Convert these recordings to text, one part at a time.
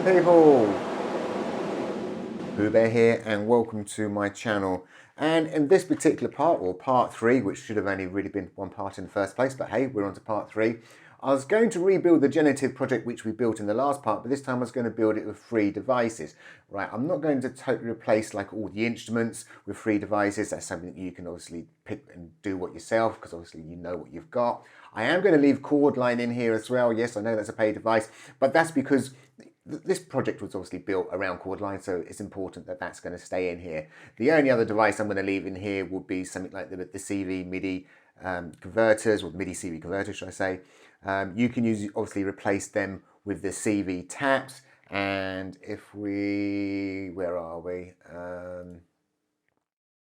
Welcome people! PoohBear here and welcome to my channel. And in this particular part, or part 3, which should have only really been one part in the first place, but hey, we're on to part 3. I was going to rebuild the Generative project which we built in the last part, but this time I was going to build it with 3 devices. Right, I'm not going to totally replace like all the instruments with 3 devices. That's something that you can obviously pick and do what yourself, because obviously you know what you've got. I am going to leave Chordline in here as well. Yes, I know that's a paid device, but that's because this project was obviously built around Chordline, so it's important that that's going to stay in here. The only other device I'm going to leave in here would be something like the CV MIDI converters, or MIDI CV converters, should I say. You can obviously replace them with the CV taps, and if we, where are we?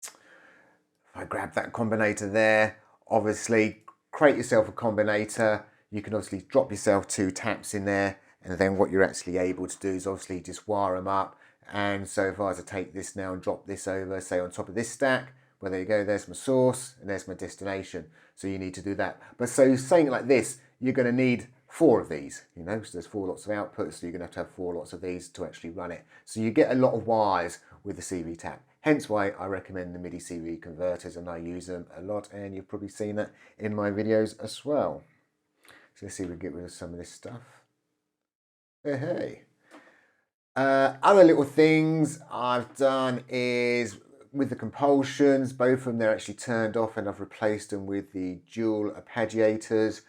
If I grab that combinator there, obviously create yourself a combinator. You can obviously drop yourself 2 taps in there, and then what you're actually able to do is obviously just wire them up. And so if I was to take this now and drop this over, say on top of this stack, well, there you go, there's my source and there's my destination. So you need to do that. But so saying like this, you're going to need 4 of these, you know, so there's 4 lots of outputs, so you're going to have 4 lots of these to actually run it. So you get a lot of wires with the CV tap. Hence why I recommend the MIDI CV converters, and I use them a lot, and you've probably seen that in my videos as well. So let's see if we can get rid of some of this stuff. Hey. Other little things I've done is with the compulsions, both of them, they're actually turned off, and I've replaced them with the dual Arpeggiators.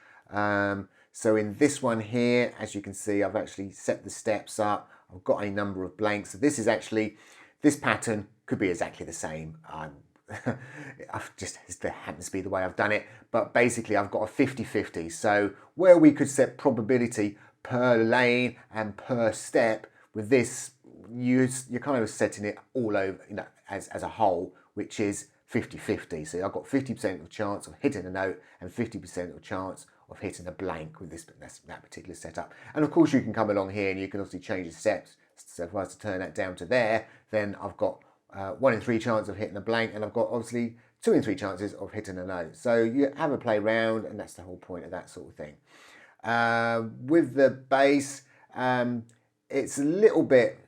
So in this one here, as you can see, I've actually set the steps up. I've got a number of blanks. So this is actually, this pattern could be exactly the same. It happens to be the way I've done it, but basically I've got a 50-50. So where we could set probability per lane and per step, with this, you're kind of setting it all over, you know, as a whole, which is 50-50. So I've got 50% of chance of hitting a note and 50% of chance of hitting a blank with that particular setup. And of course you can come along here and you can obviously change the steps. So if I was to turn that down to there, then I've got 1 in 3 chance of hitting a blank, and I've got obviously 2 in 3 chances of hitting a note. So you have a play around, and that's the whole point of that sort of thing. With the bass, it's a little bit,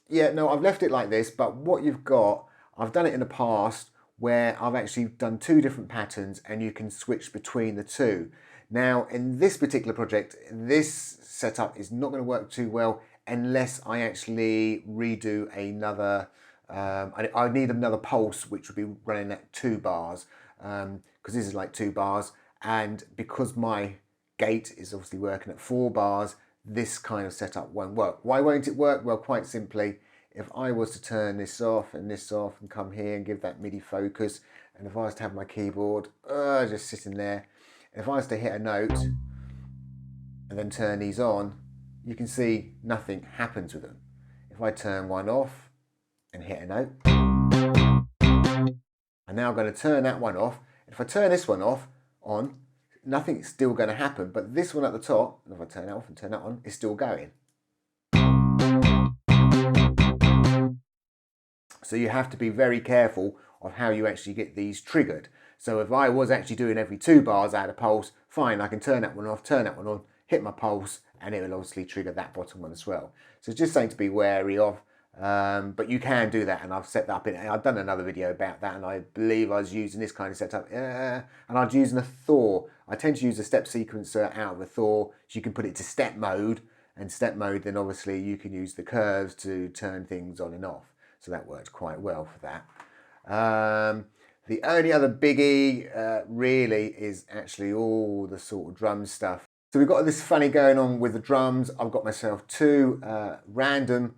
yeah, no, I've left it like this, but what you've got, I've done it in the past where I've actually done 2 different patterns and you can switch between the 2. Now, in this particular project, this setup is not going to work too well unless I actually redo another, I need another pulse, which would be running at 2 bars, because this is like 2 bars, and because my gate is obviously working at 4 bars, this kind of setup won't work. Why won't it work? Well, quite simply, if I was to turn this off and come here and give that MIDI focus, and if I was to have my keyboard just sitting there, and if I was to hit a note and then turn these on, you can see nothing happens with them. If I turn one off and hit a note, I'm now going to turn that one off. If I turn this one on, nothing's still going to happen, but this one at the top, and if I turn that off and turn that on, is still going. So you have to be very careful of how you actually get these triggered. So if I was actually doing every 2 bars out of pulse, fine, I can turn that one off, turn that one on, hit my pulse, and it will obviously trigger that bottom one as well. So it's just something to be wary of. But you can do that, and I've set that up in, I've done another video about that, and I believe I was using this kind of setup, and I was using a Thor. I tend to use a step sequencer out of a Thor, so you can put it to step mode, and step mode, then obviously you can use the curves to turn things on and off. So that works quite well for that. The only other biggie really is actually all the sort of drum stuff. So we've got this funny going on with the drums. I've got myself 2 random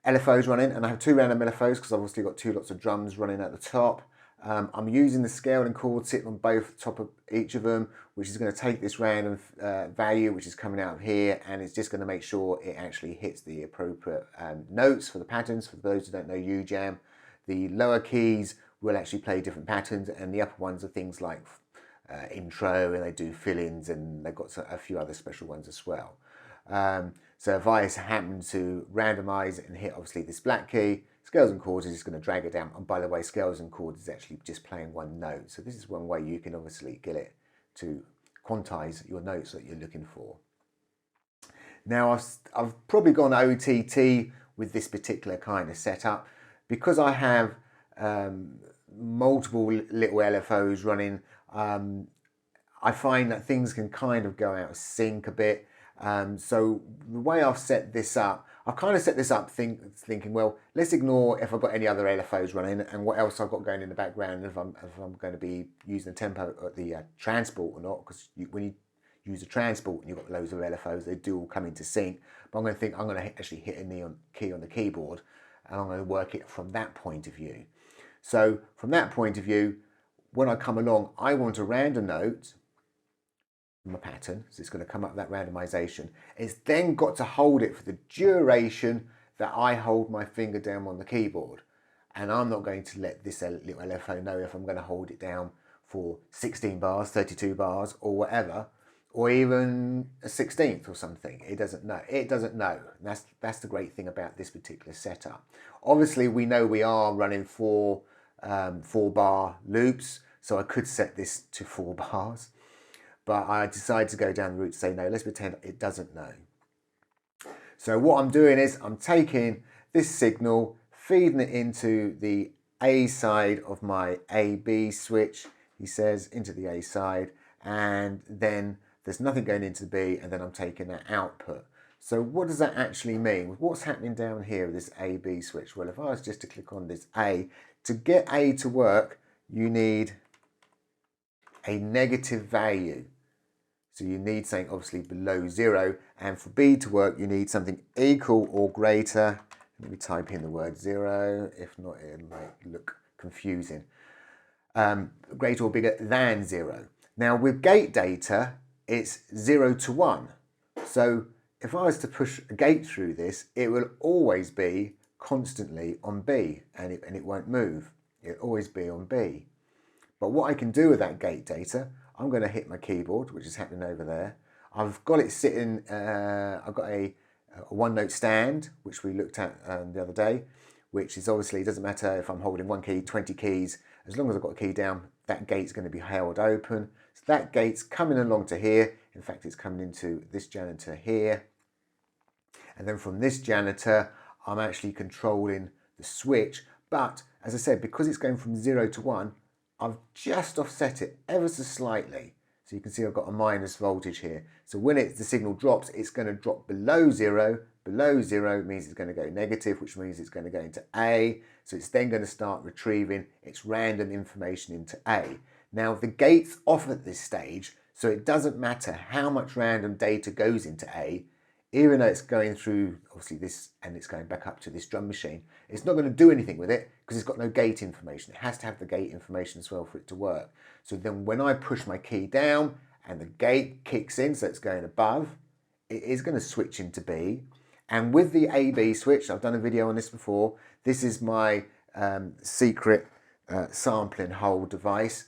LFOs running, and I have 2 random LFOs because I've obviously got 2 lots of drums running at the top. I'm using the scale and chord sitting on both top of each of them, which is going to take this random value which is coming out of here, and it's just going to make sure it actually hits the appropriate notes for the patterns. For those who don't know UJam, the lower keys will actually play different patterns, and the upper ones are things like intro, and they do fill-ins, and they've got a few other special ones as well. So if I happen to randomize and hit obviously this black key, scales and chords is just going to drag it down. And by the way, scales and chords is actually just playing 1 note. So this is one way you can obviously get it to quantize your notes that you're looking for. Now I've probably gone OTT with this particular kind of setup because I have multiple little LFOs running. I find that things can kind of go out of sync a bit. So the way I've set this up, I've kind of set this up thinking, well, let's ignore if I've got any other LFOs running and what else I've got going in the background, if I'm going to be using the tempo or the transport or not, because when you use a transport and you've got loads of LFOs, they do all come into sync. But I'm going to think I'm going to actually hit a neon key on the keyboard and I'm going to work it from that point of view. So from that point of view, when I come along, I want a random note, my pattern, so it's going to come up that randomization. It's then got to hold it for the duration that I hold my finger down on the keyboard. And I'm not going to let this little LFO know if I'm going to hold it down for 16 bars, 32 bars, or whatever, or even a 16th or something. It doesn't know. It doesn't know. And that's the great thing about this particular setup. Obviously, we know we are running four bar loops, so I could set this to 4 bars. But I decided to go down the route to say, no, let's pretend it doesn't know. So what I'm doing is I'm taking this signal, feeding it into the A side of my AB switch, he says, into the A side, and then there's nothing going into the B, and then I'm taking that output. So what does that actually mean? What's happening down here with this AB switch? Well, if I was just to click on this A, to get A to work, you need a negative value. So you need something obviously below 0, and for B to work you need something equal or greater. Let me type in the word 0, if not it might look confusing. Greater or bigger than 0. Now with gate data it's 0 to 1. So if I was to push a gate through this, it will always be constantly on B and it won't move. It'll always be on B. But what I can do with that gate data, I'm going to hit my keyboard, which is happening over there. I've got it sitting, I've got a one-note stand, which we looked at the other day, which is obviously, it doesn't matter if I'm holding one key, 20 keys, as long as I've got a key down, that gate's going to be held open. So that gate's coming along to here. In fact, it's coming into this janitor here. And then from this janitor, I'm actually controlling the switch. But as I said, because it's going from 0 to 1, I've just offset it ever so slightly. So you can see I've got a minus voltage here. So when the signal drops, it's going to drop below 0. Below 0 means it's going to go negative, which means it's going to go into A. So it's then going to start retrieving its random information into A. Now the gate's off at this stage, so it doesn't matter how much random data goes into A. Even though it's going through, obviously, this, and it's going back up to this drum machine, it's not going to do anything with it because it's got no gate information. It has to have the gate information as well for it to work. So then when I push my key down and the gate kicks in, so it's going above, it is going to switch into B. And with the AB switch, I've done a video on this before, this is my secret sampling hold device,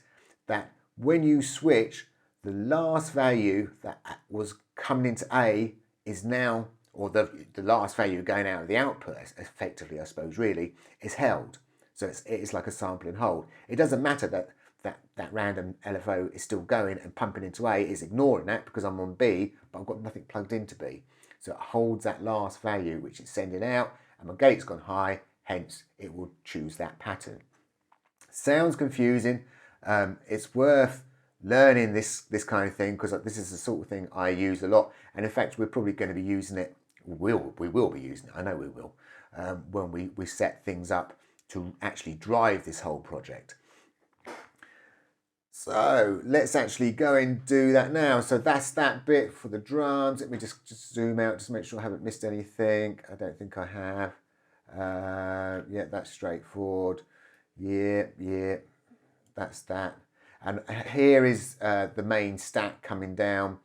that when you switch, the last value that was coming into A is now, or the last value going out of the output, effectively I suppose really, is held. So it's like a sample and hold. It doesn't matter that random LFO is still going and pumping into A, is ignoring that because I'm on B, but I've got nothing plugged into B. So it holds that last value which it's sending out, and my gate's gone high, hence it will choose that pattern. Sounds confusing. It's worth learning this kind of thing because this is the sort of thing I use a lot, and in fact we're probably going to be using it, we will be using it, I know we will, when we set things up to actually drive this whole project. So let's actually go and do that now. So that's that bit for the drums. Let me just zoom out just to make sure I haven't missed anything. I don't think I have. Yeah, that's straightforward. Yeah, that's that. And here is the main stack coming down.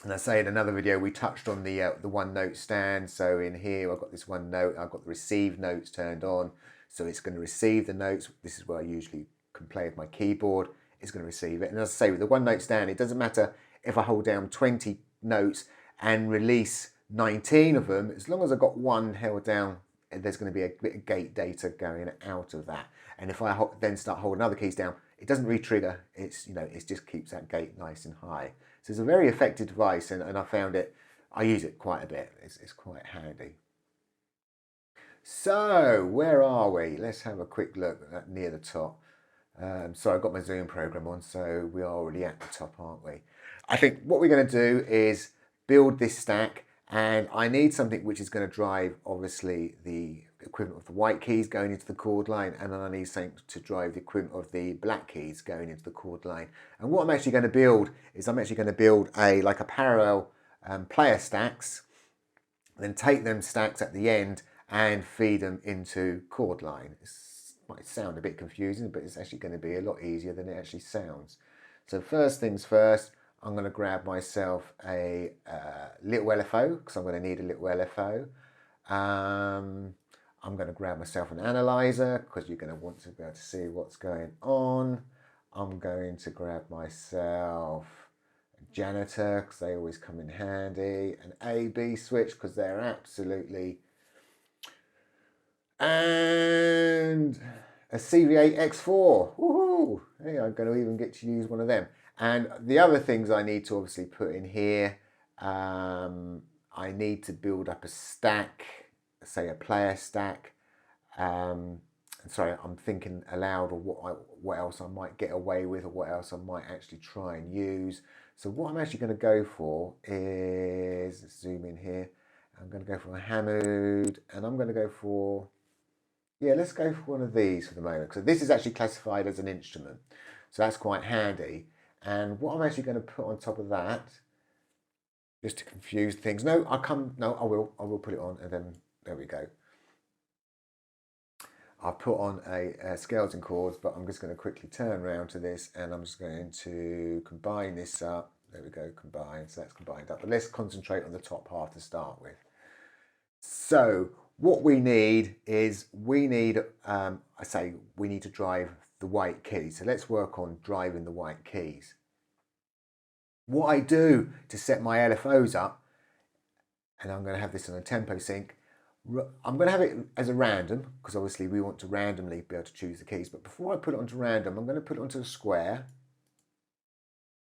And I say in another video, we touched on the one note stand. So in here, I've got this one note, I've got the receive notes turned on. So it's going to receive the notes. This is where I usually can play with my keyboard. It's going to receive it. And as I say, with the one note stand, it doesn't matter if I hold down 20 notes and release 19 of them. As long as I've got one held down, there's going to be a bit of gate data going out of that. And if I then start holding other keys down, it doesn't re-trigger. It just keeps that gate nice and high. So it's a very effective device, and I found it I use it quite a bit. It's quite handy. So where are we? Let's have a quick look at near the top. So I've got my Zoom program on, so we are already at the top, aren't we? I think what we're going to do is build this stack, and I need something which is going to drive, obviously, the equivalent of the white keys going into the chord line, and then I need something to drive the equivalent of the black keys going into the chord line. And what I'm actually going to build is I'm actually going to build a parallel player stacks, then take them stacks at the end and feed them into chord line. It might sound a bit confusing, but it's actually going to be a lot easier than it actually sounds. So first things first, I'm going to grab myself a little LFO, because I'm going to need a little LFO. I'm going to grab myself an analyzer, because you're going to want to be able to see what's going on. I'm going to grab myself a janitor, because they always come in handy. An A-B switch, because they're absolutely... And a CV8X4. Woohoo! Hey, I'm going to even get to use one of them. And the other things I need to obviously put in here, I need to build up a stack, say a player stack. Sorry, I'm thinking aloud, or what else I might get away with, or what else I might actually try and use. So what I'm actually going to go for is, let's zoom in here, I'm going to go for a Hammond, and I'm going to go for, yeah, let's go for one of these for the moment. So this is actually classified as an instrument, so that's quite handy. And what I'm actually going to put on top of that, just to confuse things, I will put it on, and then there we go. I'll put on a scales and chords, but I'm just going to quickly turn around to this, and I'm just going to combine this up. There we go, combine. So that's combined up. But let's concentrate on the top half to start with. So what we need is we need to drive the white keys. So let's work on driving the white keys. What I do to set my LFOs up, and I'm going to have this on a tempo sync, I'm going to have it as a random, because obviously we want to randomly be able to choose the keys. But before I put it onto random, I'm going to put it onto a square,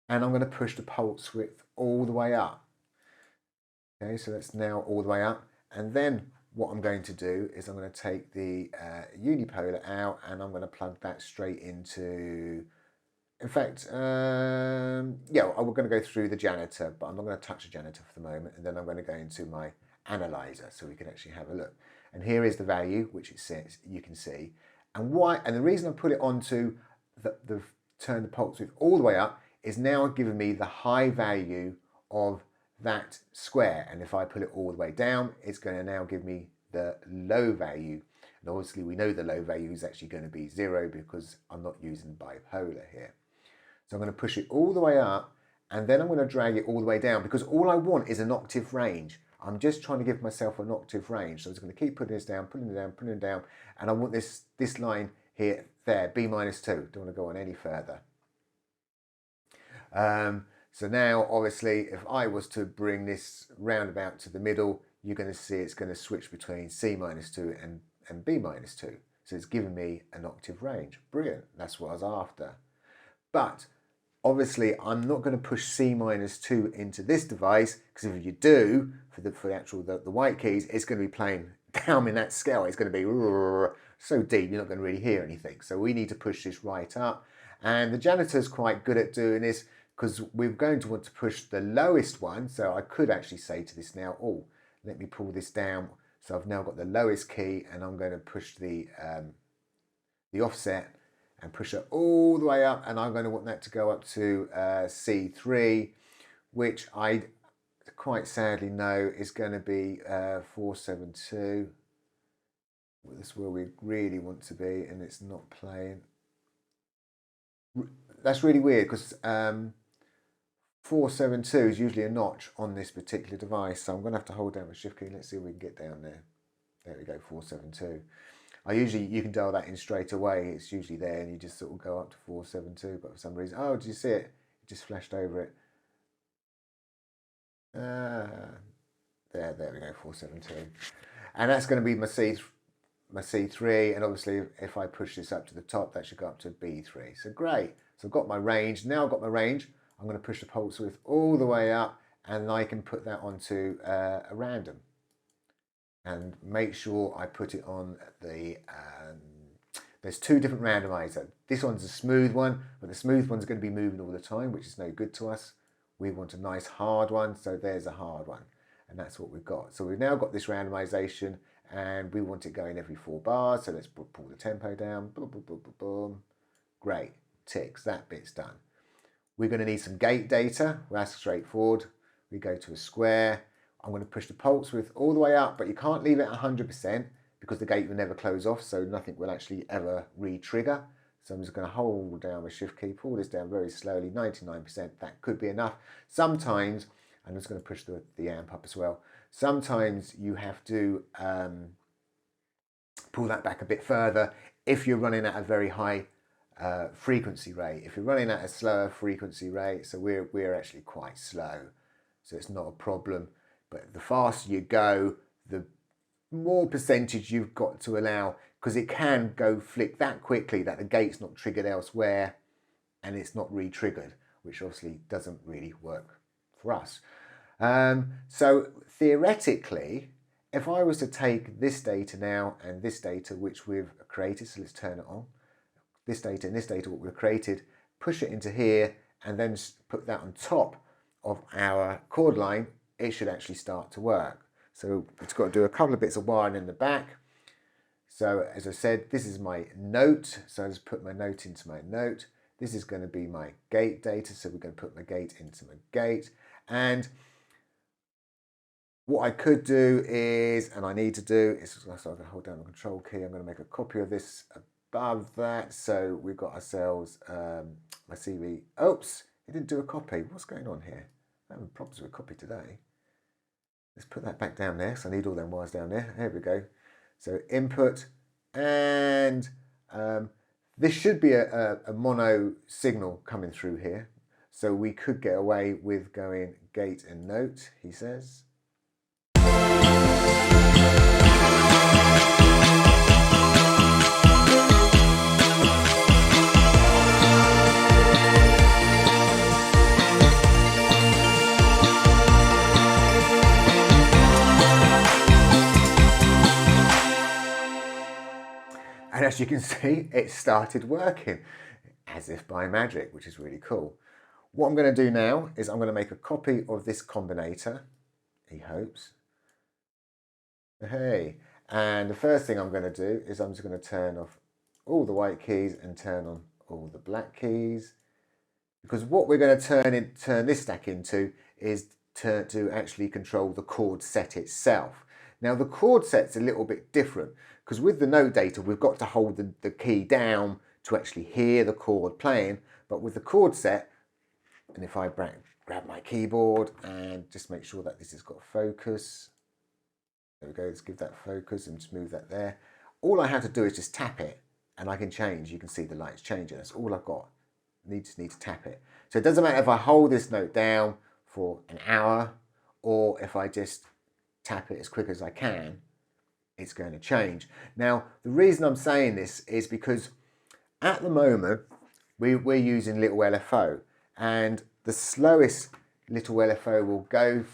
and I'm going to push the pulse width all the way up. Okay, so that's now all the way up. And then what I'm going to do is I'm going to take the unipolar out, and I'm going to plug that straight into, in fact, we're going to go through the janitor, but I'm not going to touch the janitor for the moment. And then I'm going to go into my analyzer so we can actually have a look. And here is the value, which it says, you can see. And the reason I put it onto the turn the pulse width all the way up is now giving me the high value of that square. And if I put it all the way down, it's going to now give me the low value. And obviously we know the low value is actually going to be 0 because I'm not using bipolar here. So I'm going to push it all the way up, and then I'm going to drag it all the way down, because all I want is an octave range. I'm just trying to give myself an octave range. So I'm just going to keep putting this down, putting it down, putting it down. And I want this line here, there, B-2. Don't want to go on any further. So now, obviously, if I was to bring this roundabout to the middle, you're going to see it's going to switch between C-2 and B-2. So it's giving me an octave range. Brilliant. That's what I was after. But obviously, I'm not going to push C-2 into this device, because if you do, for the white keys, it's going to be playing down in that scale. It's going to be so deep, you're not going to really hear anything. So we need to push this right up. And the janitor's quite good at doing this, because we're going to want to push the lowest one. So I could actually say to this now, let me pull this down. So I've now got the lowest key, and I'm going to push the offset and push it all the way up, and I'm going to want that to go up to C3, which I quite sadly know is going to be 472. That's where we really want to be, and it's not playing. That's really weird, because 472 is usually a notch on this particular device, so I'm going to have to hold down the shift key. Let's see if we can get down there. There we go, 472. You can dial that in straight away. It's usually there, and you just sort of go up to 472. But for some reason, did you see it? It just flashed over it. There we go, 472. And that's going to be my C3. And obviously, if I push this up to the top, that should go up to B3. So great. So I've got my range. Now I've got my range, I'm going to push the pulse width all the way up, and I can put that onto a random. And make sure I put it on the, there's two different randomizers. This one's a smooth one, but the smooth one's going to be moving all the time, which is no good to us. We want a nice hard one, so there's a hard one. And that's what we've got. So we've now got this randomization, and we want it going every 4 bars. So let's pull the tempo down. Boom, boom, boom, boom, boom. Great, ticks, that bit's done. We're going to need some gate data. Well, that's straightforward. We go to a square. I'm going to push the pulse width all the way up, but you can't leave it 100% because the gate will never close off, so nothing will actually ever re-trigger. So I'm just going to hold down the shift key, pull this down very slowly, 99%. That could be enough. Sometimes, I'm just going to push the amp up as well. Sometimes you have to pull that back a bit further if you're running at a very high frequency rate. If you're running at a slower frequency rate, so we're actually quite slow, so it's not a problem. But the faster you go, the more percentage you've got to allow, because it can go flick that quickly that the gate's not triggered elsewhere and it's not re-triggered, which obviously doesn't really work for us. So theoretically, if I was to take this data now and this data which we've created, so let's turn it on, this data and this data what we've created, push it into here and then put that on top of our chord line, it should actually start to work. So it's got to do a couple of bits of wiring in the back. So as I said, this is my note. So I just put my note into my note. This is going to be my gate data. So we're going to put my gate into my gate. And what I could do is, and I need to do, is so I'm going to hold down the control key. I'm going to make a copy of this above that. So we've got ourselves my CV. Oops, it didn't do a copy. What's going on here? I'm having problems with a copy today. Let's put that back down there, so I need all them wires down there. There we go. So input, and this should be a mono signal coming through here. So we could get away with going gate and note, he says. And as you can see, it started working as if by magic, which is really cool. What I'm going to do now is I'm going to make a copy of this combinator, he hopes. Hey, and the first thing I'm going to do is I'm just going to turn off all the white keys and turn on all the black keys. Because what we're going to turn this stack into is to actually control the chord set itself. Now the chord set's a little bit different because with the note data we've got to hold the key down to actually hear the chord playing, but with the chord set, and if I grab my keyboard and just make sure that this has got focus, there we go, let's give that focus and just move that there. All I have to do is just tap it and I can change. You can see the lights changing. That's all I've got. Just need to tap it. So it doesn't matter if I hold this note down for an hour or if I just tap it as quick as I can, it's going to change. Now, the reason I'm saying this is because at the moment, we're using little LFO, and the slowest little LFO will go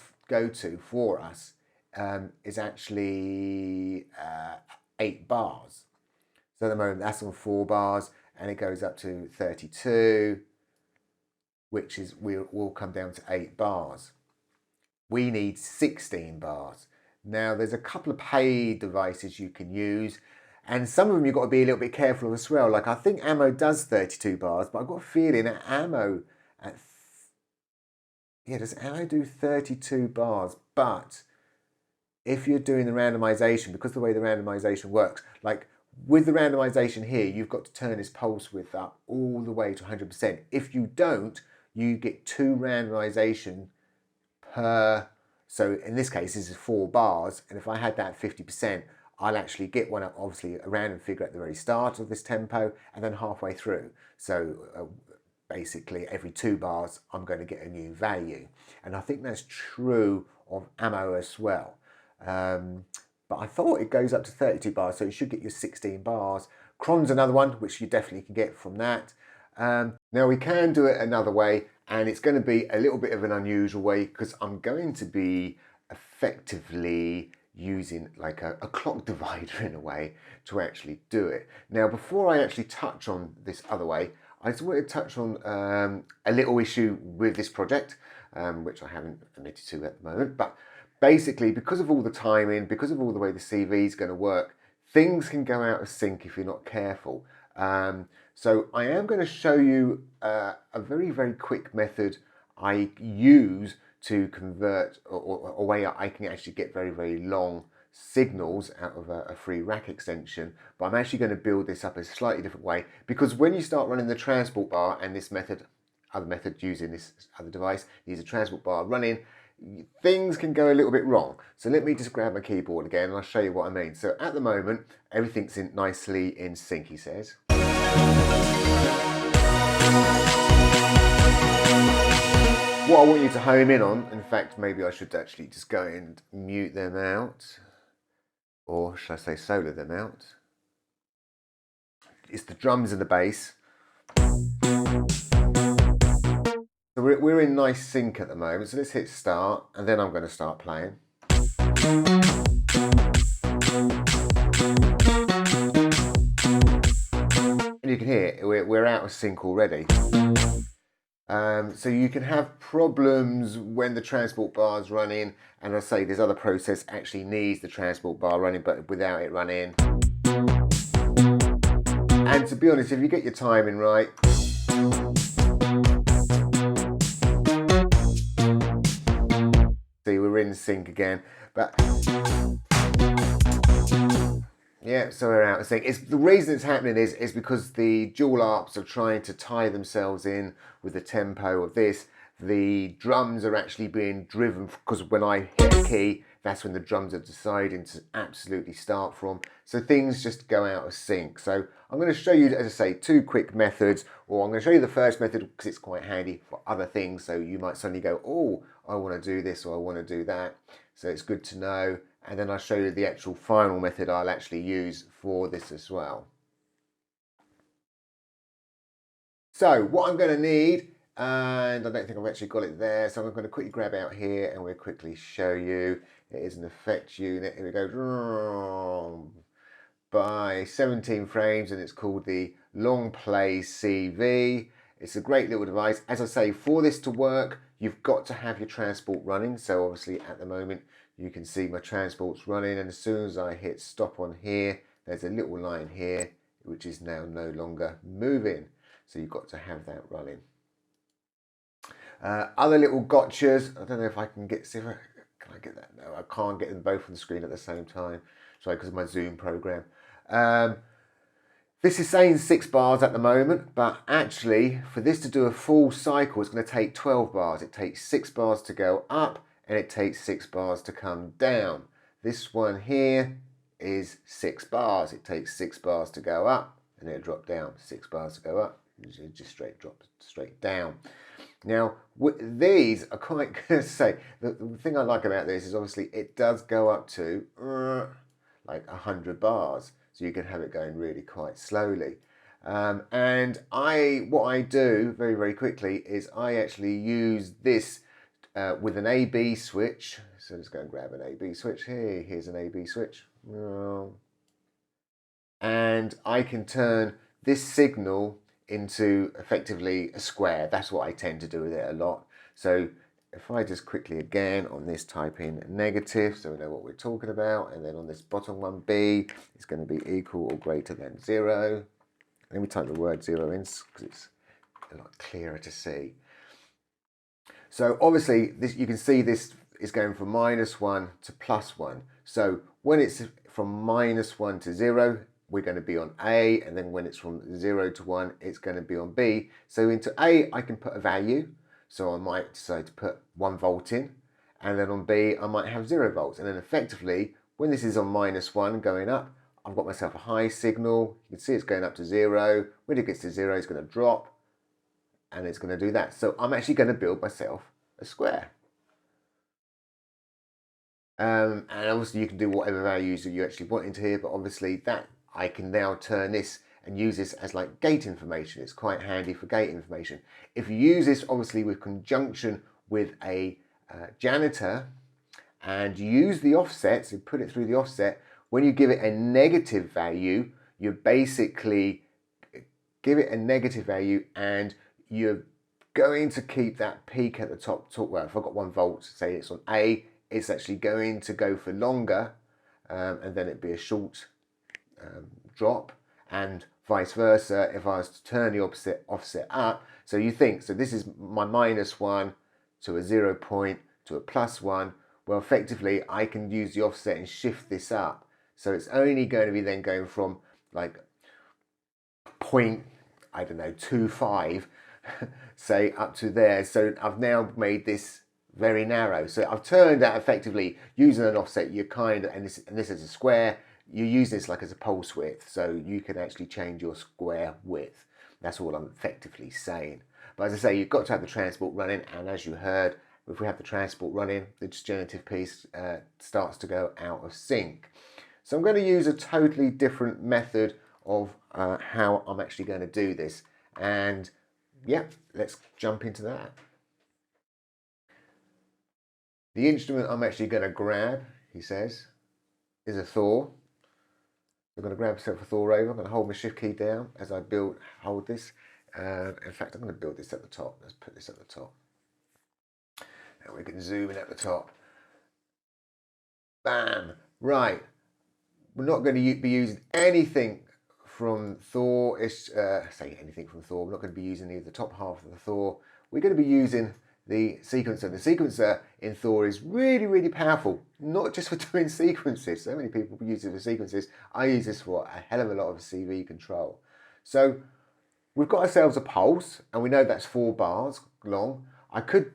to for us is actually 8 bars. So at the moment, that's on 4 bars, and it goes up to 32, which is will come down to 8 bars. We need 16 bars. Now, there's a couple of paid devices you can use, and some of them you've got to be a little bit careful of as well. Like, I think Ammo does 32 bars, but I've got a feeling that Ammo, does Ammo do 32 bars? But if you're doing the randomization, because the way the randomization works, like with the randomization here, you've got to turn this pulse width up all the way to 100%. If you don't, you get 2 randomization per, so in this case, this is 4 bars, and if I had that 50%, I'll actually get one, obviously a random figure at the very start of this tempo, and then halfway through. So basically, every 2 bars, I'm going to get a new value. And I think that's true of Ammo as well. But I thought it goes up to 32 bars, so you should get your 16 bars. Cron's another one, which you definitely can get from that. Now we can do it another way, And it's going to be a little bit of an unusual way because I'm going to be effectively using like a clock divider in a way to actually do it. Now, before I actually touch on this other way, I just wanted to touch on a little issue with this project, which I haven't admitted to at the moment. But basically, because of all the timing, because of all the way the CV is going to work, things can go out of sync if you're not careful. So I am going to show you a very, very quick method I use to convert, or a way I can actually get very, very long signals out of a free rack extension. But I'm actually going to build this up a slightly different way, because when you start running the transport bar and this method, other method using this other device, use a transport bar running, things can go a little bit wrong. So let me just grab my keyboard again and I'll show you what I mean. So at the moment, everything's nicely in sync, he says. What I want you to home in on, in fact, maybe I should actually just go and mute them out, or should I say solo them out. It's the drums and the bass. So we're in nice sync at the moment, so let's hit start, and then I'm going to start playing. And you can hear we're out of sync already. So you can have problems when the transport bar is running, and I say this other process actually needs the transport bar running, but without it running. And to be honest, if you get your timing right, see, we're in sync again. But yeah, so we're out of sync. The reason it's happening is because the dual arps are trying to tie themselves in with the tempo of this. The drums are actually being driven, because when I hit a key, that's when the drums are deciding to absolutely start from. So things just go out of sync. So I'm going to show you, as I say, two quick methods, or I'm going to show you the first method because it's quite handy for other things. So you might suddenly go, oh, I want to do this or I want to do that. So it's good to know. And then I'll show you the actual final method I'll actually use for this as well. So what I'm going to need, and I don't think I've actually got it there, so I'm going to quickly grab out here and we'll quickly show you. It is an effects unit. Here we go. By 17 frames, and it's called the Longplay CV. It's a great little device. As I say, for this to work, you've got to have your transport running. So obviously at the moment, you can see my transport's running, and as soon as I hit stop on here, there's a little line here, which is now no longer moving. So you've got to have that running. Other little gotchas. I don't know if I can get, can I get that? No, I can't get them both on the screen at the same time. Sorry, because of my Zoom program. This is saying 6 bars at the moment, but actually for this to do a full cycle, it's going to take 12 bars. It takes 6 bars to go up, and it takes 6 bars to come down. This one here is 6 bars. It takes 6 bars to go up, and it'll drop down. 6 bars to go up, it just straight drop straight down. Now, these are quite good to say. The thing I like about this is obviously it does go up to like 100 bars, so you can have it going really quite slowly. And what I do very, very quickly is I actually use this with an A/B switch. So let's go and grab an A/B switch here. Here's an A/B switch. And I can turn this signal into effectively a square. That's what I tend to do with it a lot. So if I just quickly again on this type in negative, so we know what we're talking about, and then on this bottom one B, it's going to be equal or greater than 0. Let me type the word 0 in because it's a lot clearer to see. So obviously this, you can see this is going from -1 to +1. So when it's from -1 to 0, we're going to be on A, and then when it's from 0 to 1, it's going to be on B. So into A, I can put a value. So I might decide to put 1 volt in, and then on B, I might have 0 volts. And then effectively, when this is on -1 going up, I've got myself a high signal. You can see it's going up to 0. When it gets to 0, it's going to drop, and it's going to do that. So I'm actually going to build myself a square. And obviously you can do whatever values that you actually want into here, but obviously that I can now turn this and use this as like gate information. It's quite handy for gate information. If you use this obviously with conjunction with a janitor and use the offset, so put it through the offset, when you give it a negative value, you basically give it a negative value and you're going to keep that peak at the top. Well, if I've got 1 volt, say it's on A, it's actually going to go for longer, and then it'd be a short drop, and vice versa if I was to turn the offset up. So you think, so this is my -1 to a 0 point to a +1. Well, effectively, I can use the offset and shift this up. So it's only going to be then going from like point, I don't know, 25, say up to there. So I've now made this very narrow. So I've turned that effectively using an offset. You kind of, and this is a square. You use this like as a pulse width, so you can actually change your square width. That's all I'm effectively saying. But as I say, you've got to have the transport running, and as you heard, if we have the transport running, the generative piece starts to go out of sync. So I'm going to use a totally different method of how I'm actually going to do this. And yeah, let's jump into that. The instrument I'm actually going to grab, he says, is a Thor. I'm going to grab myself a Thor over. I'm going to hold my shift key down as I hold this. In fact, I'm going to build this at the top. Let's put this at the top. And we can zoom in at the top. Bam! Right. We're not going to be using anything from Thor. Say anything from Thor. We're not going to be using the top half of the Thor. We're going to be using the sequencer. The sequencer in Thor is really, really powerful. Not just for doing sequences. So many people use it for sequences. I use this for a hell of a lot of CV control. So we've got ourselves a pulse, and we know that's 4 bars long. I could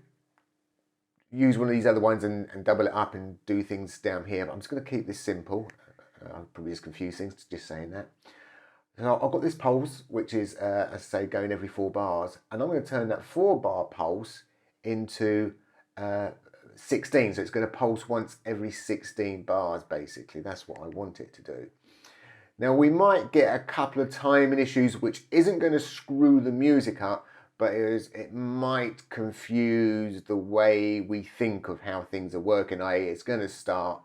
use one of these other ones and double it up and do things down here, but I'm just going to keep this simple. I'll probably just confuse things just saying that. So I've got this pulse, which is, as I say, going every 4 bars, and I'm going to turn that 4-bar pulse into 16. So it's going to pulse once every 16 bars, basically. That's what I want it to do. Now, we might get a couple of timing issues, which isn't going to screw the music up, but it might confuse the way we think of how things are working. It's going to start,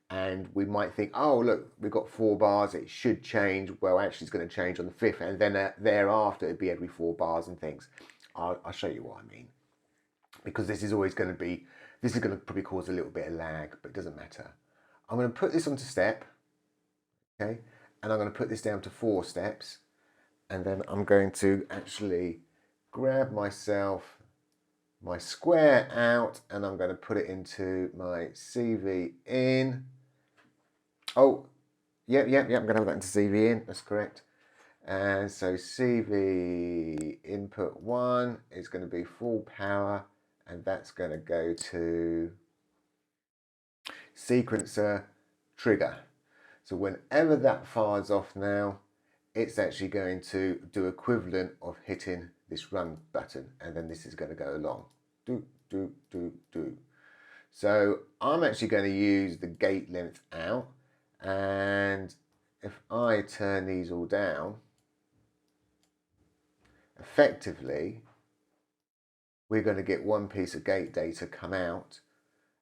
and we might think, oh, look, we've got 4 bars, it should change. Well, actually, it's going to change on the 5th, and then thereafter, it'd be every 4 bars and things. I'll show you what I mean. Because this is always going to be, this is going to probably cause a little bit of lag, but it doesn't matter. I'm going to put this onto step, okay? And I'm going to put this down to 4 steps. And then I'm going to actually grab myself my square out, and I'm going to put it into my CV in. Oh, yep, I'm going to have that into CV in, that's correct. And so CV input 1 is going to be full power, and that's going to go to sequencer trigger. So whenever that fires off now, it's actually going to do equivalent of hitting this run button, and then this is going to go along. Do, do, do, do. So I'm actually going to use the gate length out, and if I turn these all down, effectively, we're going to get one piece of gate data come out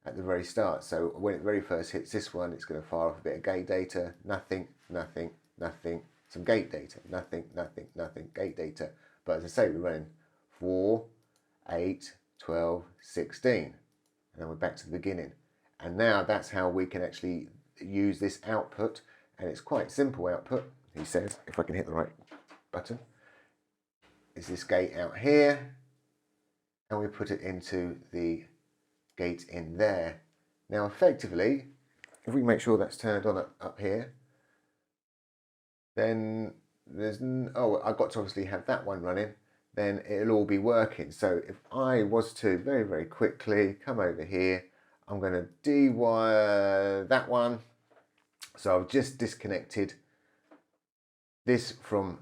at the very start. So when it very first hits this one, it's going to fire off a bit of gate data, nothing, nothing, nothing, some gate data, nothing, nothing, nothing, gate data. But as I say, we're running 4, 8, 12, 16. And then we're back to the beginning. And now that's how we can actually use this output. And it's quite simple output, he says, if I can hit the right button. Is this gate out here, and we put it into the gate in there. Now effectively, if we make sure that's turned on up here, then there's, oh, I've got to obviously have that one running, then it'll all be working. So if I was to very, very quickly come over here, I'm going to dewire that one. So I've just disconnected this from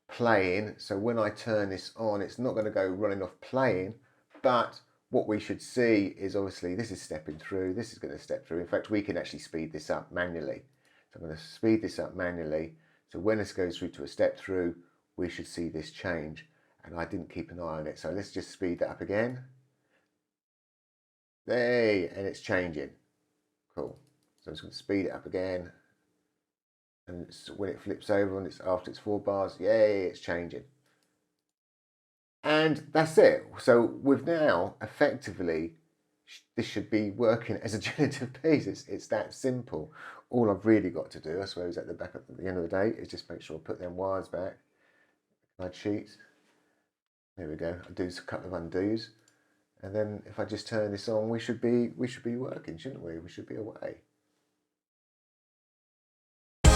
playing. So when I turn this on, it's not going to go running off playing, but what we should see is obviously this is stepping through, this is going to step through. In fact, we can actually speed this up manually. So I'm going to speed this up manually. So when this goes through to a step through, we should see this change. And I didn't keep an eye on it. So let's just speed that up again. There, and it's changing. Cool. So I'm just going to speed it up again. And when it flips over and it's after it's 4 bars, yay, it's changing. And that's it. So we've now effectively, this should be working as a generative piece. It's that simple. All I've really got to do, I suppose, at the end of the day, is just make sure I put them wires back. Guide sheets. There we go. I'll do a couple of undos. And then if I just turn this on, we should be working, shouldn't we? We should be away. So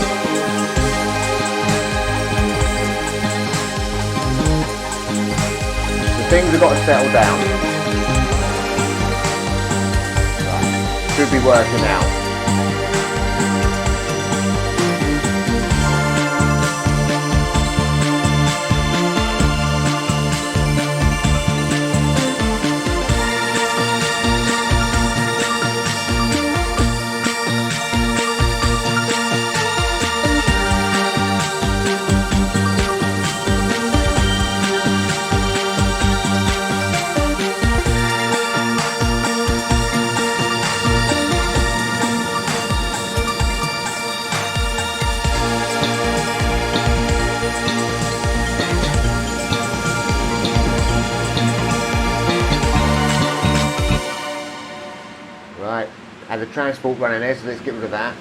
things have got to settle down. Right. Should be working now. Right, had the transport running there, so let's get rid of that.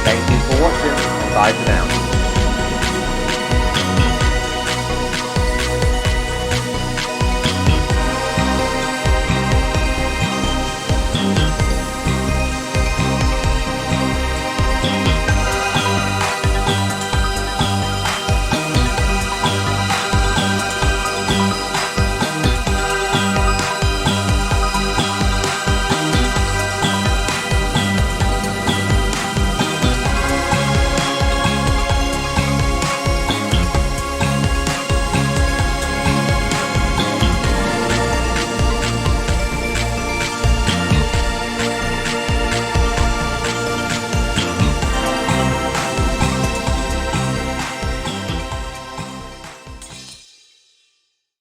Thank you for watching. Bye for now.